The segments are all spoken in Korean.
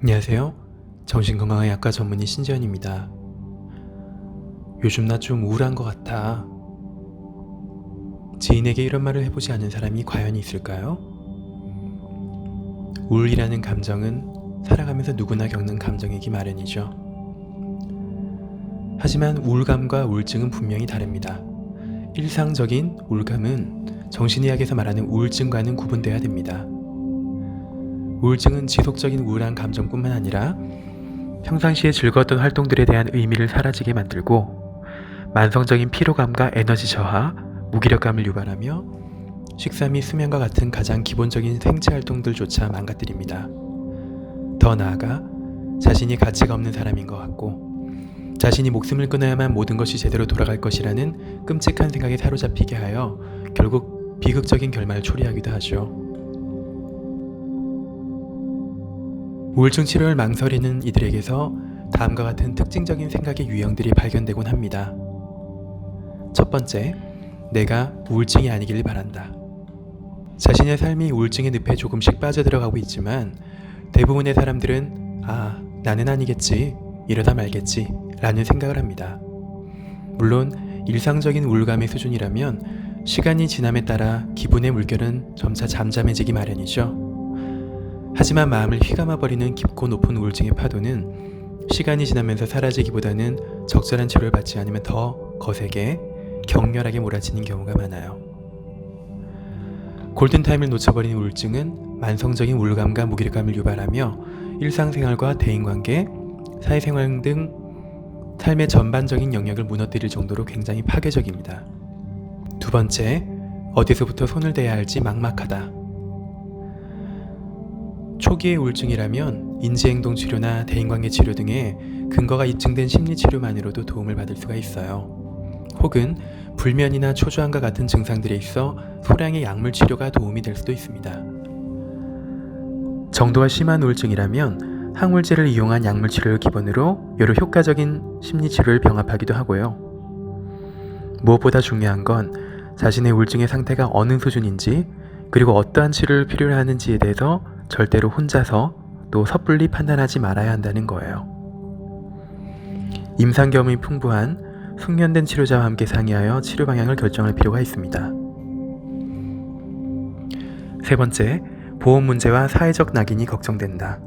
안녕하세요. 정신건강의학과 전문의 신지연입니다. 요즘 나 좀 우울한 것 같아. 지인에게 이런 말을 해보지 않은 사람이 과연 있을까요? 우울이라는 감정은 살아가면서 누구나 겪는 감정이기 마련이죠. 하지만 우울감과 우울증은 분명히 다릅니다. 일상적인 우울감은 정신의학에서 말하는 우울증과는 구분돼야 됩니다. 우울증은 지속적인 우울한 감정뿐만 아니라 평상시에 즐거웠던 활동들에 대한 의미를 사라지게 만들고 만성적인 피로감과 에너지 저하, 무기력감을 유발하며 식사 및 수면과 같은 가장 기본적인 생체 활동들조차 망가뜨립니다. 더 나아가 자신이 가치가 없는 사람인 것 같고 자신이 목숨을 끊어야만 모든 것이 제대로 돌아갈 것이라는 끔찍한 생각에 사로잡히게 하여 결국 비극적인 결말을 초래하기도 하죠. 우울증 치료를 망설이는 이들에게서 다음과 같은 특징적인 생각의 유형들이 발견되곤 합니다. 첫 번째, 내가 우울증이 아니길 바란다. 자신의 삶이 우울증의 늪에 조금씩 빠져들어가고 있지만 대부분의 사람들은 나는 아니겠지, 이러다 말겠지 라는 생각을 합니다. 물론 일상적인 우울감의 수준이라면 시간이 지남에 따라 기분의 물결은 점차 잠잠해지기 마련이죠. 하지만 마음을 휘감아버리는 깊고 높은 우울증의 파도는 시간이 지나면서 사라지기보다는 적절한 치료를 받지 않으면 더 거세게 격렬하게 몰아치는 경우가 많아요. 골든타임을 놓쳐버린 우울증은 만성적인 우울감과 무기력감을 유발하며 일상생활과 대인관계, 사회생활 등 삶의 전반적인 영역을 무너뜨릴 정도로 굉장히 파괴적입니다. 두 번째, 어디서부터 손을 대야 할지 막막하다. 초기의 우울증이라면 인지행동 치료나 대인관계 치료 등의 근거가 입증된 심리치료만으로도 도움을 받을 수가 있어요. 혹은 불면이나 초조함과 같은 증상들에 있어 소량의 약물 치료가 도움이 될 수도 있습니다. 정도가 심한 우울증이라면 항우울제를 이용한 약물 치료를 기본으로 여러 효과적인 심리치료를 병합하기도 하고요. 무엇보다 중요한 건 자신의 우울증의 상태가 어느 수준인지 그리고 어떠한 치료를 필요로 하는지에 대해서 절대로 혼자서 또 섣불리 판단하지 말아야 한다는 거예요. 임상 경험이 풍부한 숙련된 치료자와 함께 상의하여 치료 방향을 결정할 필요가 있습니다. 세 번째, 보험 문제와 사회적 낙인이 걱정된다.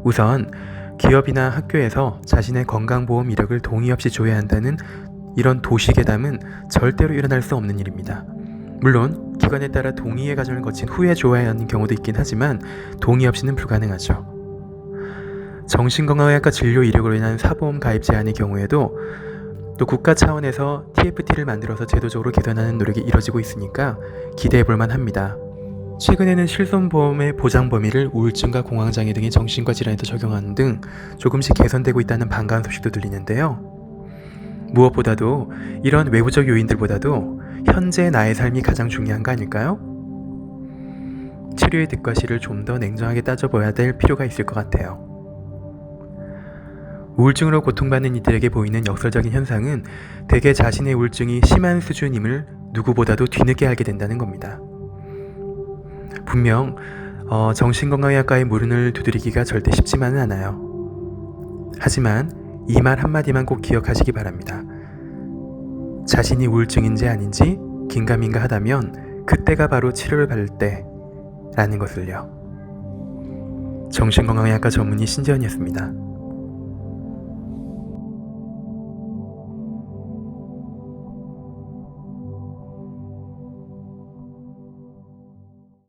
우선 기업이나 학교에서 자신의 건강보험 이력을 동의 없이 조회해야 한다는 이런 도시괴담은 절대로 일어날 수 없는 일입니다. 물론 기관에 따라 동의의 과정을 거친 후에 조회해야 하는 경우도 있긴 하지만 동의 없이는 불가능하죠. 정신건강의학과 진료 이력으로 인한 사보험 가입 제한의 경우에도 또 국가 차원에서 TFT를 만들어서 제도적으로 개선하는 노력이 이뤄지고 있으니까 기대해 볼만 합니다. 최근에는 실손보험의 보장 범위를 우울증과 공황장애 등의 정신과 질환에도 적용하는 등 조금씩 개선되고 있다는 반가운 소식도 들리는데요. 무엇보다도 이런 외부적 요인들보다도 현재 나의 삶이 가장 중요한 거 아닐까요? 치료의 득과 실을 좀 더 냉정하게 따져봐야 될 필요가 있을 것 같아요. 우울증으로 고통받는 이들에게 보이는 역설적인 현상은 대개 자신의 우울증이 심한 수준임을 누구보다도 뒤늦게 알게 된다는 겁니다. 분명 정신건강의학과의 문을 두드리기가 절대 쉽지만은 않아요. 하지만 이 말 한마디만 꼭 기억하시기 바랍니다. 자신이 우울증인지 아닌지 긴가민가 하다면 그때가 바로 치료를 받을 때라는 것을요. 정신건강의학과 전문의 신지연이었습니다.